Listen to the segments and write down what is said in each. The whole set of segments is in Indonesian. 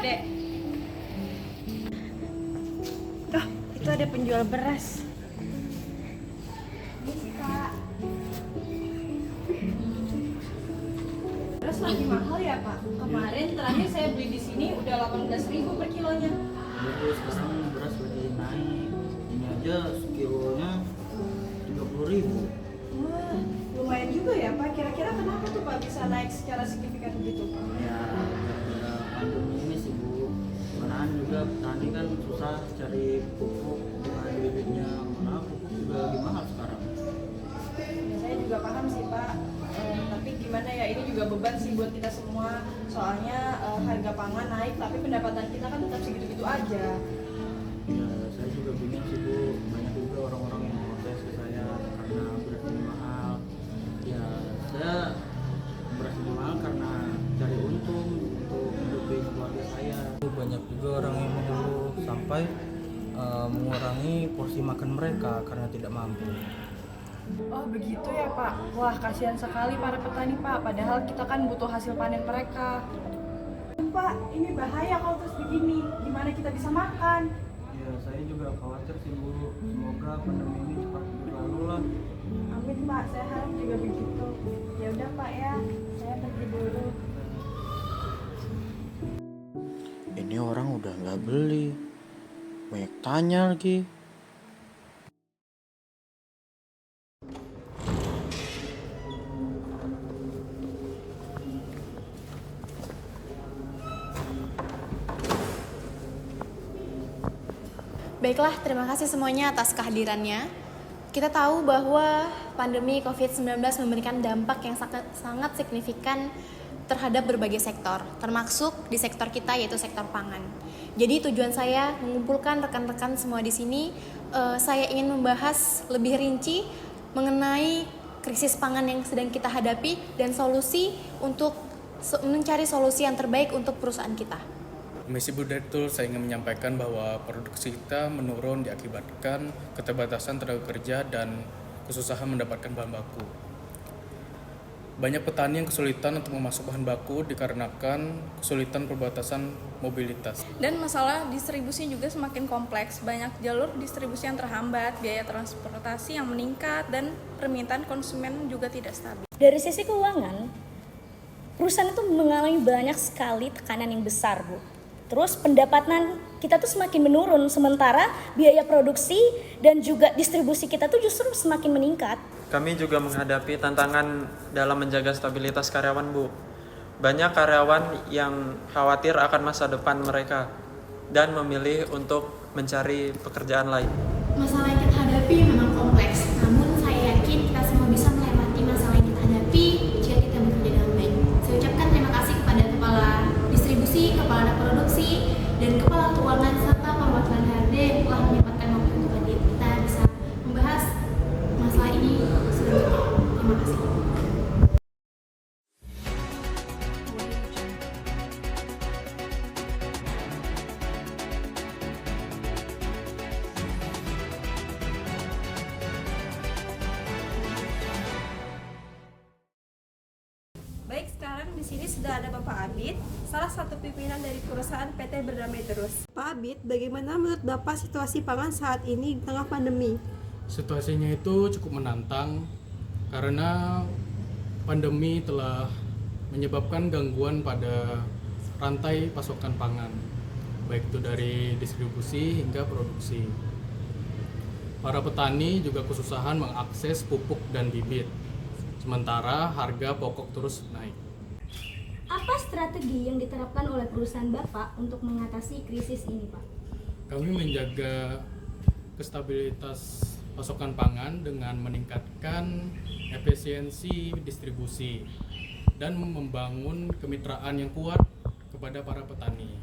Dek. Oh, itu ada penjual beras. Beras lagi mahal ya, Pak? Kemarin terakhir saya beli di sini udah 18.000 per kilonya. Terus sekarang beras lagi naik. Ini aja sekilonya 30.000. Wah, lumayan juga ya, Pak. Kira-kira kenapa tuh Pak bisa naik secara signifikan begitu? Ya, gara-gara pandemi ini sih Bu. Malahan juga petani kan susah cari pupuk dengan bibitnya. Mana pupuk juga lagi mahal sekarang. Ya, saya juga paham sih Pak. Tapi gimana ya, ini juga beban sih buat kita semua. Soalnya harga pangan naik, tapi pendapatan kita kan tetap segitu-gitu aja. Ya, saya juga bingung sih Bu. Banyak juga orang-orang yang protes ke saya karena beras ini mahal. Ya, saya beras ini mahal karena cari untung untuk hidupi keluarga saya. Banyak juga orang yang mengeluh sampai mengurangi porsi makan mereka karena tidak mampu. Oh begitu ya Pak. Wah kasihan sekali para petani Pak. Padahal kita kan butuh hasil panen mereka. Pak, ini bahaya kalau terus begini. Gimana kita bisa makan? Ya, saya juga khawatir sih Bu. Semoga pandemi ini cepat berlalu lah. Amin Pak, saya harap juga begitu. Ya udah Pak ya, saya pergi dulu. Ini orang udah nggak beli. Banyak tanya lagi. Baiklah, terima kasih semuanya atas kehadirannya. Kita tahu bahwa pandemi COVID-19 memberikan dampak yang sangat signifikan terhadap berbagai sektor, termasuk di sektor kita yaitu sektor pangan. Jadi tujuan saya mengumpulkan rekan-rekan semua di sini, saya ingin membahas lebih rinci mengenai krisis pangan yang sedang kita hadapi dan solusi untuk mencari solusi yang terbaik untuk perusahaan kita. Misi Bu Direktur, saya ingin menyampaikan bahwa produksi kita menurun diakibatkan keterbatasan tenaga kerja dan kesusahan mendapatkan bahan baku. Banyak petani yang kesulitan untuk memasuk bahan baku dikarenakan kesulitan perbatasan mobilitas. Dan masalah distribusi juga semakin kompleks, banyak jalur distribusi yang terhambat, biaya transportasi yang meningkat, dan permintaan konsumen juga tidak stabil. Dari sisi keuangan, perusahaan itu mengalami banyak sekali tekanan yang besar, Bu. Terus pendapatan kita tuh semakin menurun, sementara biaya produksi dan juga distribusi kita tuh justru semakin meningkat. Kami juga menghadapi tantangan dalam menjaga stabilitas karyawan, Bu. Banyak karyawan yang khawatir akan masa depan mereka dan memilih untuk mencari pekerjaan lain. Masalah yang kita hadapi memang kompleks, namun saya yakin kita semua bisa melewati masalah yang kita hadapi jika kita bekerja dengan baik. Saya ucapkan terima kasih kepada Kepala Distribusi, Kepala Produksi, dan Kepala Keuangan serta perwakilan HRD telah menyempatkan waktu untuk hadir. Kita bisa membahas masalah ini selanjutnya. Terima kasih. Baik, sekarang di sini sudah ada Bapak Abid, salah satu pimpinan dari perusahaan PT Berdamai Terus. Pak Abid, bagaimana menurut Bapak situasi pangan saat ini di tengah pandemi? Situasinya itu cukup menantang karena pandemi telah menyebabkan gangguan pada rantai pasokan pangan, baik itu dari distribusi hingga produksi. Para petani juga kesusahan mengakses pupuk dan bibit, sementara harga pokok terus naik. Apa strategi yang diterapkan oleh perusahaan Bapak untuk mengatasi krisis ini, Pak? Kami menjaga kestabilitas pasokan pangan dengan meningkatkan efisiensi distribusi dan membangun kemitraan yang kuat kepada para petani.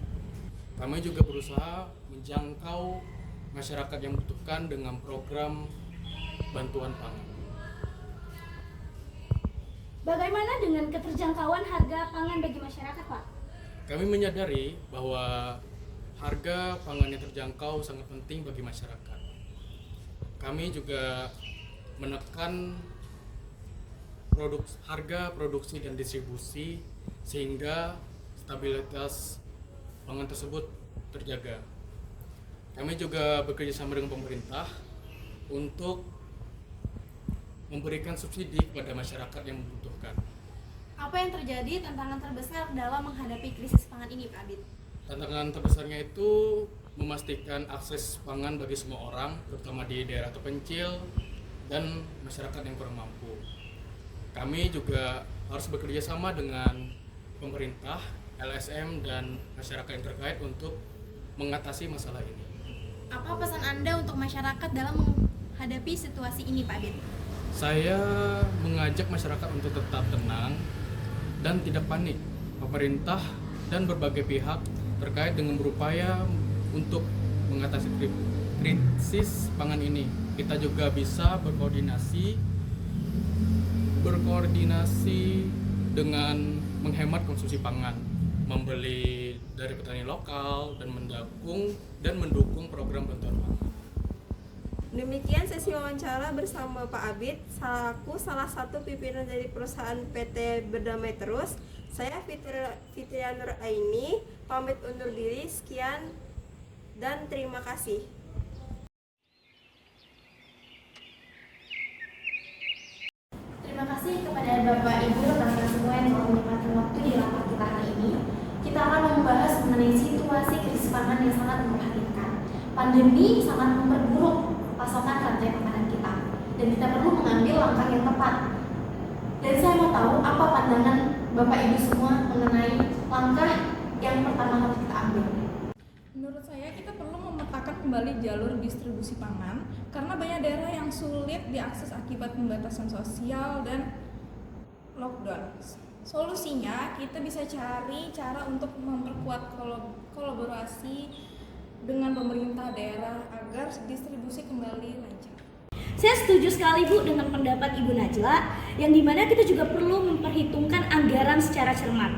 Kami juga berusaha menjangkau masyarakat yang membutuhkan dengan program bantuan pangan. Bagaimana dengan keterjangkauan harga pangan bagi masyarakat, Pak? Kami menyadari bahwa harga pangan yang terjangkau sangat penting bagi masyarakat. Kami juga menekan harga produksi dan distribusi sehingga stabilitas pangan tersebut terjaga. Kami juga bekerja sama dengan pemerintah untuk memberikan subsidi kepada masyarakat yang membutuhkan. Apa yang terjadi tantangan terbesar dalam menghadapi krisis pangan ini, Pak Abid? Tantangan terbesarnya itu memastikan akses pangan bagi semua orang, terutama di daerah terpencil dan masyarakat yang kurang mampu. Kami juga harus bekerja sama dengan pemerintah, LSM, dan masyarakat yang terkait untuk mengatasi masalah ini. Apa pesan Anda untuk masyarakat dalam menghadapi situasi ini, Pak Abid? Saya mengajak masyarakat untuk tetap tenang dan tidak panik. Pemerintah dan berbagai pihak terkait dengan berupaya untuk mengatasi krisis pangan ini. Kita juga bisa berkoordinasi dengan menghemat konsumsi pangan, membeli dari petani lokal dan mendukung program bantuan pangan. Demikian sesi wawancara bersama Pak Abid, selaku salah satu pimpinan dari perusahaan PT Berdamai Terus. Saya Fitria Nur Aini, pamit undur diri, sekian dan terima kasih. Terima kasih kepada Bapak Ibu rekan-rekan semua yang telah menyempatkan waktu di rapat kita hari ini. Kita akan membahas mengenai situasi krisis pangan yang sangat memprihatinkan. Pandemi sangat memperburuk pasokan rantai makanan kita, dan kita perlu mengambil langkah yang tepat. Dan saya mau tahu apa pandangan Bapak Ibu semua mengenai langkah yang pertama harus kita ambil. Menurut saya kita perlu memetakan kembali jalur distribusi pangan karena banyak daerah yang sulit diakses akibat pembatasan sosial dan lockdown. Solusinya kita bisa cari cara untuk memperkuat kolaborasi dengan pemerintah daerah agar distribusi kembali lancar. Saya setuju sekali Bu dengan pendapat Ibu Najla, yang dimana kita juga perlu memperhitungkan anggaran secara cermat.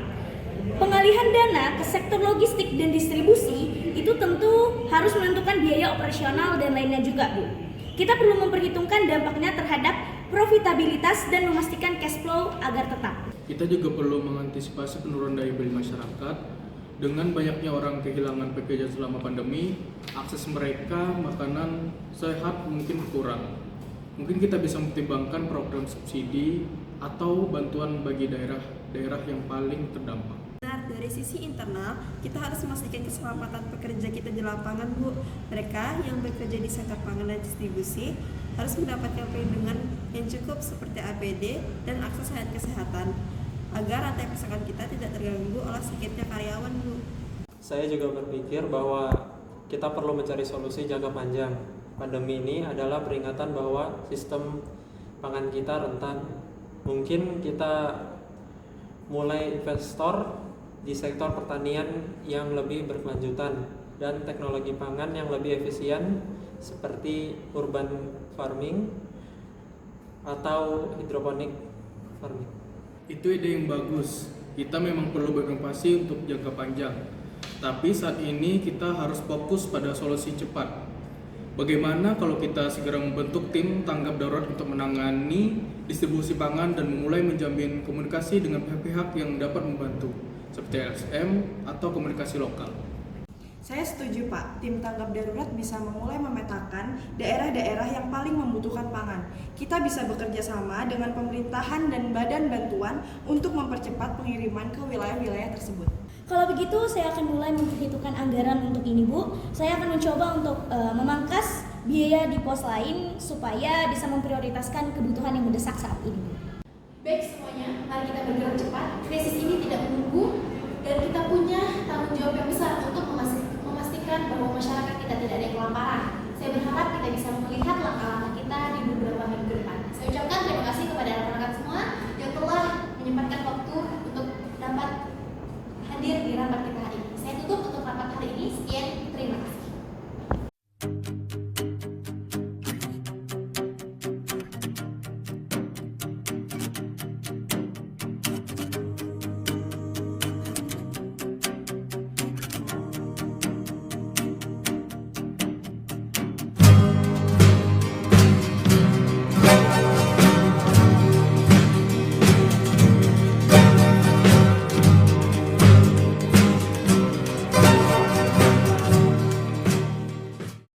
Pengalihan dana ke sektor logistik dan distribusi itu tentu harus menentukan biaya operasional dan lainnya juga Bu. Kita perlu memperhitungkan dampaknya terhadap profitabilitas dan memastikan cash flow agar tetap. Kita juga perlu mengantisipasi penurunan daya beli masyarakat. Dengan banyaknya orang kehilangan pekerjaan selama pandemi, akses mereka makanan sehat mungkin kurang. Mungkin kita bisa mempertimbangkan program subsidi atau bantuan bagi daerah-daerah yang paling terdampak. Dari sisi internal, kita harus memastikan keselamatan pekerja kita di lapangan, Bu. Mereka yang bekerja di sektor pangan dan distribusi harus mendapatkan perlindungan yang cukup seperti APD dan akses kesehatan agar rantai pasokan kita tidak terganggu oleh sakitnya karyawan, Bu. Saya juga berpikir bahwa kita perlu mencari solusi jangka panjang. Pandemi ini adalah peringatan bahwa sistem pangan kita rentan. Mungkin kita mulai investor di sektor pertanian yang lebih berkelanjutan dan teknologi pangan yang lebih efisien seperti urban farming atau hidroponik farming. Itu ide yang bagus. Kita memang perlu berinovasi untuk jangka panjang. Tapi saat ini kita harus fokus pada solusi cepat. Bagaimana kalau kita segera membentuk tim tanggap darurat untuk menangani distribusi pangan dan memulai menjamin komunikasi dengan pihak-pihak yang dapat membantu, seperti LSM atau komunikasi lokal. Saya setuju Pak, tim tanggap darurat bisa memulai memetakan daerah-daerah yang paling membutuhkan pangan. Kita bisa bekerja sama dengan pemerintahan dan badan bantuan untuk mempercepat pengiriman ke wilayah-wilayah tersebut. Kalau begitu saya akan mulai memperhitungkan anggaran untuk ini Bu. Saya akan mencoba untuk memangkas biaya di pos lain supaya bisa memprioritaskan kebutuhan yang mendesak saat ini Bu. Baik semuanya, mari kita bergerak cepat. Krisis ini tidak menunggu dan kita punya tanggung jawab yang besar untuk memastikan bahwa masyarakat kita tidak ada yang kelaparan. Saya berharap kita bisa melihat langkah